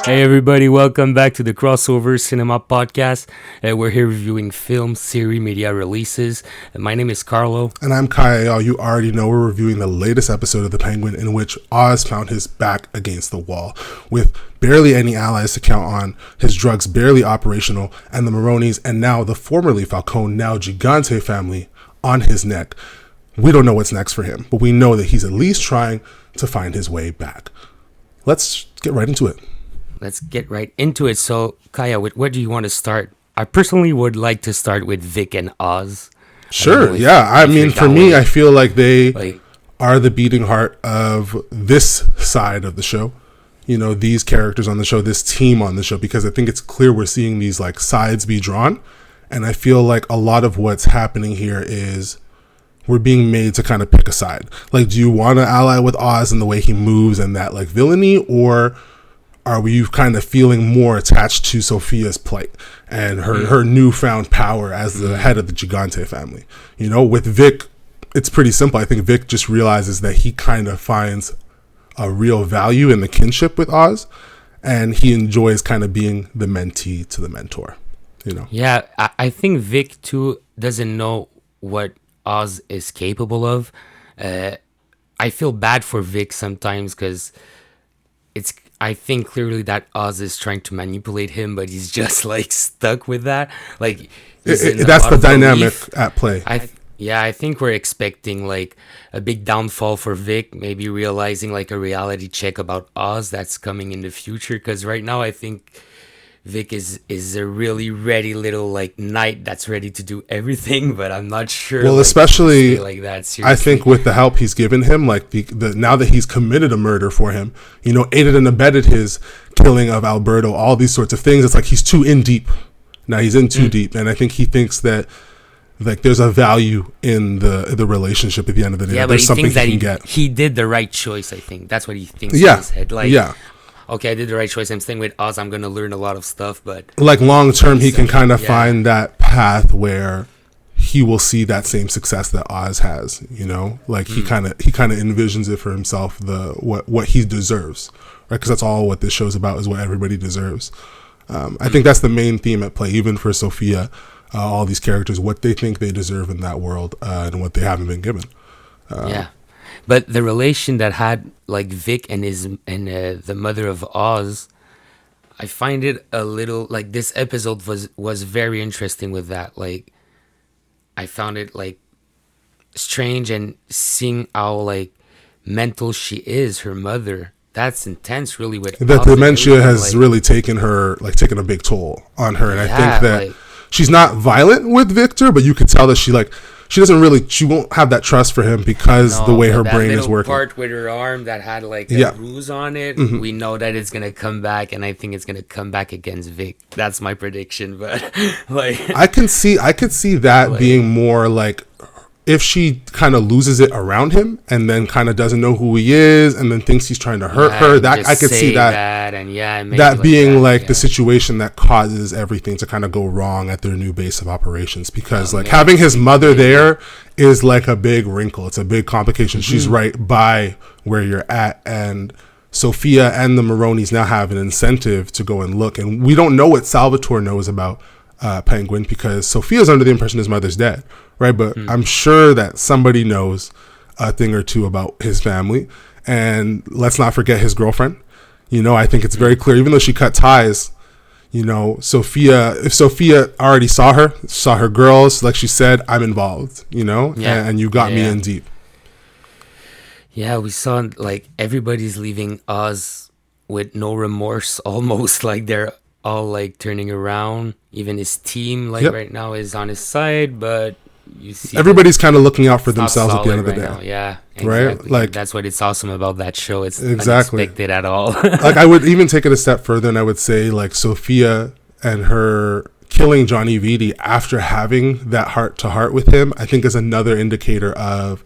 Hey everybody, welcome back to the Crossover Cinema Podcast. We're here reviewing film, series, media releases. My name is Carlo. And I'm Kyle. You already know we're reviewing the latest episode of The Penguin, in which Oz found his back against the wall, with barely any allies to count on, his drugs barely operational, and the Maronis, and now the formerly Falcone, now Gigante family, on his neck. We don't know what's next for him, but we know that he's at least trying to find his way back. Let's get right into it. Let's get right into it. So, Kaya, where do you want to start? I personally would like to start with Vic and Oz. Sure, yeah. I mean, for me, I feel like they are the beating heart of this side of the show. You know, these characters on the show, this team on the show, because I think it's clear we're seeing these like sides be drawn. And I feel like a lot of what's happening here is we're being made to kind of pick a side. Like, do you want to ally with Oz in the way he moves and that like villainy, or are we kind of feeling more attached to Sophia's plight and her newfound power as the head of the Gigante family? You know, with Vic, it's pretty simple. I think Vic just realizes that he kind of finds a real value in the kinship with Oz, and he enjoys kind of being the mentee to the mentor, you know? Yeah, I think Vic, too, doesn't know what Oz is capable of. I feel bad for Vic sometimes because I think clearly that Oz is trying to manipulate him, but he's just like stuck with that. Like that's the dynamic at play. I think we're expecting like a big downfall for Vic, maybe realizing like a reality check about Oz that's coming in the future. Because right now I think Vic is a really ready little like knight that's ready to do everything, but I'm not sure. Well, especially like that. Seriously. I think with the help he's given him, like the now that he's committed a murder for him, you know, aided and abetted his killing of Alberto, all these sorts of things. It's like he's too in deep. Now he's in too deep, and I think he thinks that like there's a value in the relationship at the end of the day. Yeah, but there's he something thinks that he did the right choice. I think that's what he thinks in his head. Like, okay, I did the right choice. I'm staying with Oz. I'm going to learn a lot of stuff, but like long term, he can kind of find that path where he will see that same success that Oz has. You know, like he kind of envisions it for himself, what he deserves, right? Because that's all what this show's about, is what everybody deserves. I think that's the main theme at play, even for Sophia. All these characters, what they think they deserve in that world, and what they haven't been given. But the relation that had like Vic and the mother of Oz, I find it a little like this episode was very interesting with that. Like, I found it like strange, and seeing how like mental she is, her mother. That's intense, really. With that Oz, dementia has really taken a big toll on her, and I think that she's not violent with Victor, but you could tell that she won't have that trust for him because the way her brain is working. That part with her arm that had like a bruise on it, we know that it's gonna come back, and I think it's gonna come back against Vic. That's my prediction, but like I could see that like, being more like if she kind of loses it around him and then kind of doesn't know who he is and then thinks he's trying to hurt her. That I could see that being like the situation that causes everything to kind of go wrong at their new base of operations, because having his mother there is like a big wrinkle. It's a big complication. She's right by where you're at, and Sophia and the Maronis now have an incentive to go and look, and we don't know what Salvatore knows about Penguin, because Sophia's under the impression his mother's dead, right? But I'm sure that somebody knows a thing or two about his family, and let's not forget his girlfriend. You know, I think it's very clear, even though she cut ties, you know, if Sophia already saw her girls, like she said, I'm involved, you know, and you got me in deep. Yeah, we saw like everybody's leaving Oz with no remorse, almost like they're all like turning around. Even his team right now is on his side, but you see everybody's kind of looking out for themselves at the end of the day. Now. Yeah, exactly. Right. Like that's what it's awesome about that show. It's unexpected at all. Like I would even take it a step further, and I would say like Sophia and her killing Johnny Vitti after having that heart to heart with him, I think is another indicator of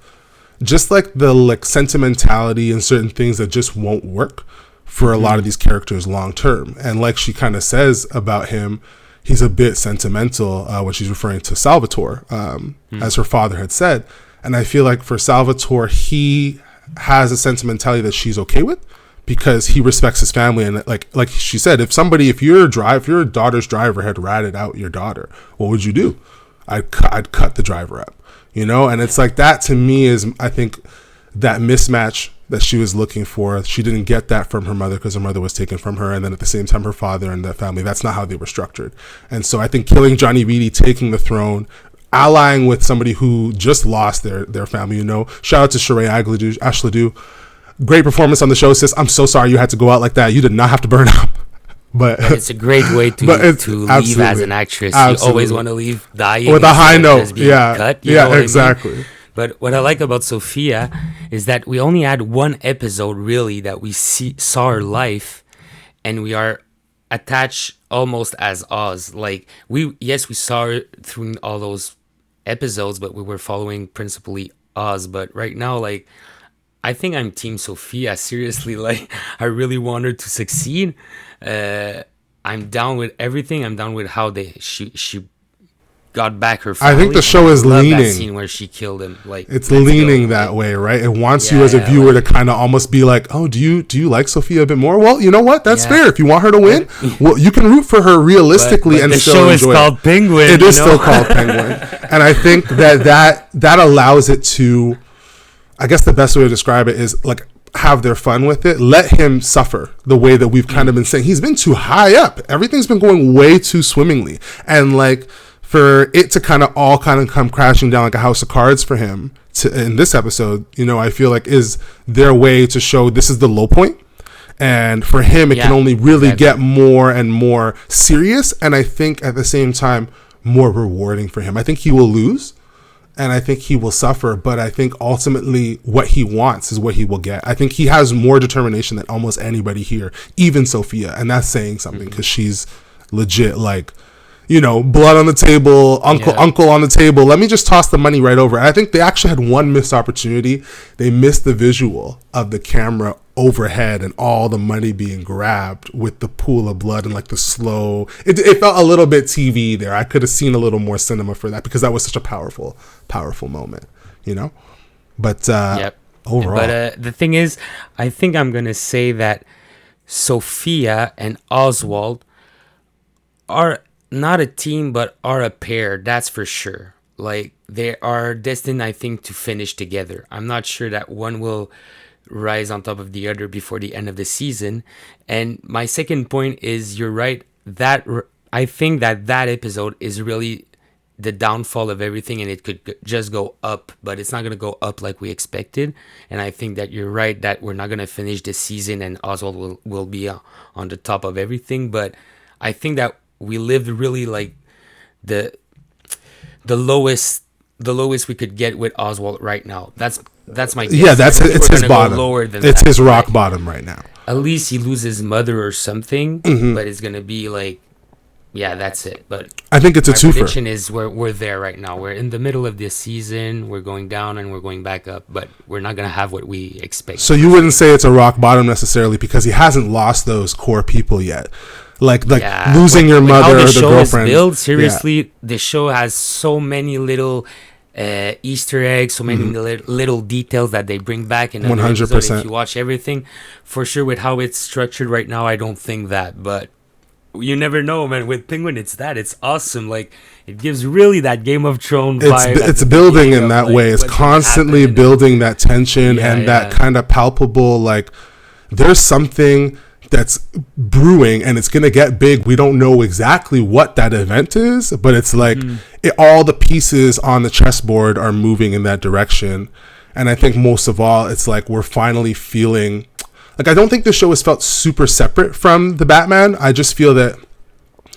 just like the like sentimentality and certain things that just won't work for a lot of these characters long term. And like she kind of says about him, he's a bit sentimental when she's referring to Salvatore, as her father had said. And I feel like for Salvatore, he has a sentimentality that she's okay with, because he respects his family. And like she said, if your daughter's driver had ratted out your daughter, what would you do? I'd cut the driver up, and it's like that to me is, I think, that mismatch that she was looking for. She didn't get that from her mother because her mother was taken from her, and then at the same time her father and that family, that's not how they were structured. And so I think killing Johnny Reedy, taking the throne, allying with somebody who just lost their family, shout out to Sheree Ashledu. Great performance on the show, sis. I'm so sorry you had to go out like that. You did not have to burn up. But it's a great way to leave as an actress. Absolutely. You always want to leave dying with a high note. Yeah, cut, exactly. I mean? But what I like about Sophia is that we only had one episode really that we saw her life, and we are attached almost as Oz. Like we saw her through all those episodes, but we were following principally Oz. But right now, like, I think I'm Team Sophia. Seriously, like, I really want her to succeed. I'm down with everything. I'm down with how she got back her family. I think the show is leaning. That scene where she killed him, like, it's leaning that way, right? It wants you as a viewer to kind of almost be like, oh, do you like Sophia a bit more? Well, you know what? That's fair. If you want her to win, well, you can root for her realistically, but and still enjoy it. The show is called Penguin. It is still called Penguin, and I think that allows it to. I guess the best way to describe it is like have their fun with it. Let him suffer the way that we've kind of been saying. He's been too high up. Everything's been going way too swimmingly, and like. For it to kind of come crashing down like a house of cards for him in this episode, I feel like is their way to show this is the low point. And for him, it can only really get more and more serious. And I think at the same time, more rewarding for him. I think he will lose and I think he will suffer. But I think ultimately what he wants is what he will get. I think he has more determination than almost anybody here, even Sophia. And that's saying something because she's legit like, blood on the table, uncle on the table. Let me just toss the money right over. And I think they actually had one missed opportunity. They missed the visual of the camera overhead and all the money being grabbed with the pool of blood and like the slow. It felt a little bit TV there. I could have seen a little more cinema for that because that was such a powerful moment, But overall. But the thing is, I think I'm going to say that Sophia and Oswald are not a team, but are a pair, that's for sure. Like, they are destined, I think, to finish together. I'm not sure that one will rise on top of the other before the end of the season. And my second point is, you're right, that I think that episode is really the downfall of everything, and it could just go up, but it's not going to go up like we expected. And I think that you're right that we're not going to finish the season and Oswald will be on the top of everything. But I think that we lived really like the lowest we could get with Oswald right now. That's my guess. Yeah, it's his bottom. It's his rock bottom right now. At least he loses his mother or something, but it's gonna be like, yeah, that's it. But I think it's a twofer. My prediction is we're there right now. We're in the middle of this season. We're going down and we're going back up, but we're not gonna have what we expect. So you wouldn't say it's a rock bottom necessarily because he hasn't lost those core people yet. Like losing your mother or the girlfriend. Built, seriously, the show has so many little Easter eggs, so many little details that they bring back in 100%. If you watch everything, for sure, with how it's structured right now, I don't think that. But you never know, man. With Penguin, it's awesome. Like, it gives really that Game of Thrones vibe. It's building in that way. It's constantly building that tension and that kind of palpable, like, there's something that's brewing and it's going to get big. We don't know exactly what that event is, but it's like all the pieces on the chessboard are moving in that direction. And I think most of all, it's like we're finally feeling like, I don't think the show has felt super separate from the Batman. I just feel that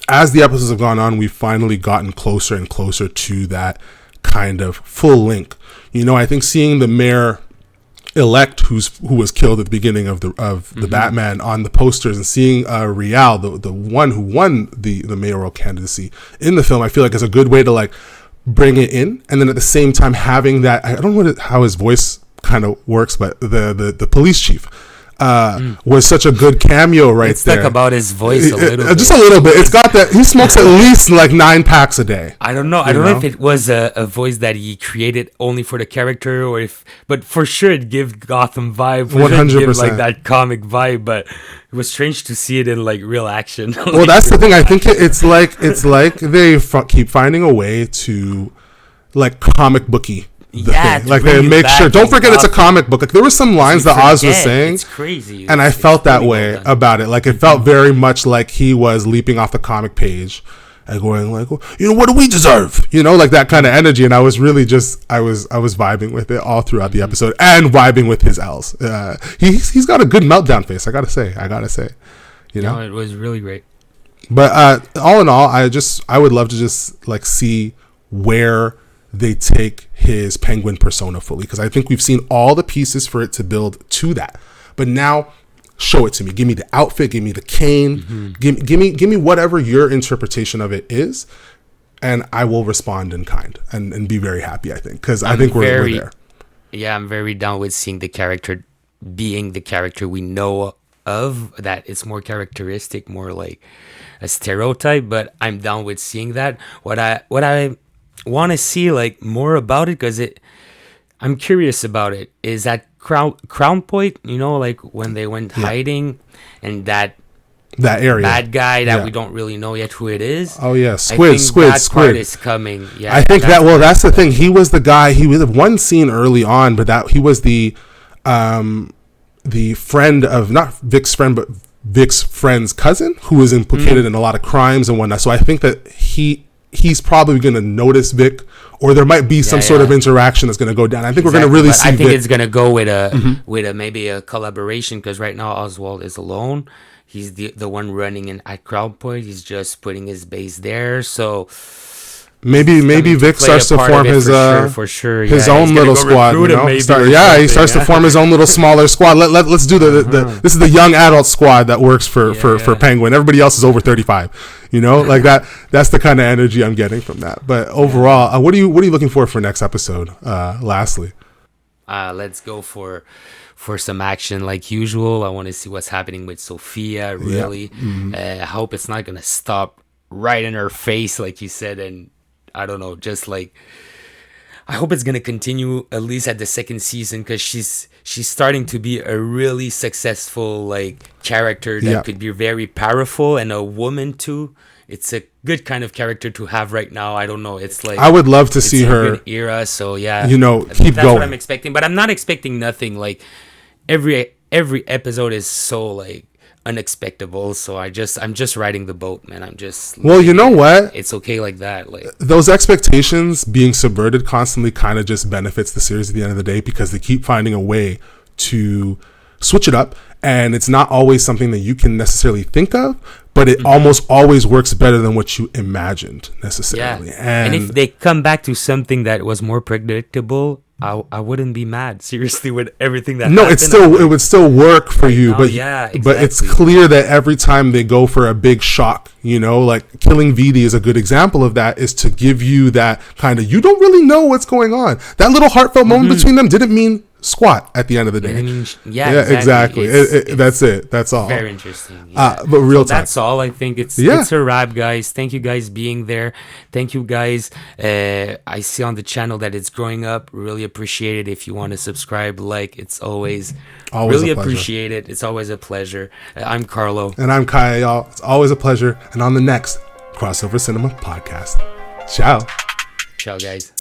as the episodes have gone on, we've finally gotten closer and closer to that kind of full link. I think seeing the mayor elect who was killed at the beginning of the Batman on the posters and seeing Real, the one who won the mayoral candidacy in the film, I feel like is a good way to like bring it in. And then at the same time having that, I don't know how his voice kind of works, but the police chief, was such a good cameo right there. Let's talk about his voice a little bit. Just a little bit. It's got that. He smokes at least like 9 packs a day. I don't know. I don't know if it was a voice that he created only for the character, or if, but for sure it gives Gotham vibe. 100%. Like that comic vibe, but it was strange to see it in like real action. Like, well, that's the thing. I think it's like they keep finding a way to like comic booky. Like they make sure. Don't forget it's a comic book. Like there were some lines that Oz was saying. It's crazy. And I felt that way about it. Like it felt very much like he was leaping off the comic page and going like, you know, what do we deserve? You know, like that kind of energy. And I was really just, I was vibing with it all throughout the episode and vibing with his L's. He's got a good meltdown face. I gotta say, you know, it was really great. But all in all, I would love to just like see where they take his Penguin persona fully, because I think we've seen all the pieces for it to build to that. But now, show it to me. Give me the outfit. Give me the cane. Give me whatever your interpretation of it is, and I will respond in kind and be very happy. I think because I think we're there. Yeah, I'm very down with seeing the character being the character we know of. That it's more characteristic, more like a stereotype. But I'm down with seeing that. What I want to see like more about it, because I'm curious about it, is that crown point, you know, like when they went hiding, and that area bad guy that we don't really know yet who it is. Oh yeah, squid part is coming. Yeah, I think that's the thing. He was the guy. He was one scene early on, but that he was the friend of, not Vic's friend, but Vic's friend's cousin, who was implicated in a lot of crimes and whatnot. So I think that he's probably going to notice Vic, or there might be some sort of interaction that's going to go down. I think we're going to really see. I think it's going to go with a maybe a collaboration, because right now Oswald is alone. He's the one running at Crown Point. He's just putting his base there. So maybe Vic starts to form his his own little squad. You know? He starts to form his own little smaller squad. Let's do the this is the young adult squad that works for Penguin. Everybody else is over 35. You know, like that. That's the kind of energy I'm getting from that. But overall, what are you looking for next episode? Lastly, let's go for some action like usual. I want to see what's happening with Sophia. Really, I hope it's not gonna stop right in her face, like you said. And I don't know, just like I hope it's gonna continue at least at the second season, because she's starting to be a really successful like character that could be very powerful, and a woman too. It's a good kind of character to have right now. I don't know. It's like I would love to see her era. So yeah, you know, keep that's going. What I'm expecting, but I'm not expecting nothing. Like every episode is so like unexpectable. So I'm just riding the boat, man. I'm just you know what? It's okay like that. Like those expectations being subverted constantly kind of just benefits the series at the end of the day, because they keep finding a way to switch it up, and it's not always something that you can necessarily think of, but it almost always works better than what you imagined necessarily. Yeah. And if they come back to something that was more predictable, I wouldn't be mad, seriously, with everything that happened. It would still work for you, but exactly. But it's clear that every time they go for a big shock, you know, like killing VD is a good example of that, is to give you that kind of, you don't really know what's going on. That little heartfelt moment between them didn't mean squat at the end of the day. Exactly. That's it. That's all. Very interesting. But real time. That's all. I think it's a wrap, guys. Thank you guys being there. Thank you guys. I see on the channel that it's growing up. Really appreciate it. If you want to subscribe, like, it's always really appreciate it. It's always a pleasure. I'm Carlo. And I'm Kaya, y'all. It's always a pleasure. And on the next Crossover Cinema podcast. Ciao. Ciao, guys.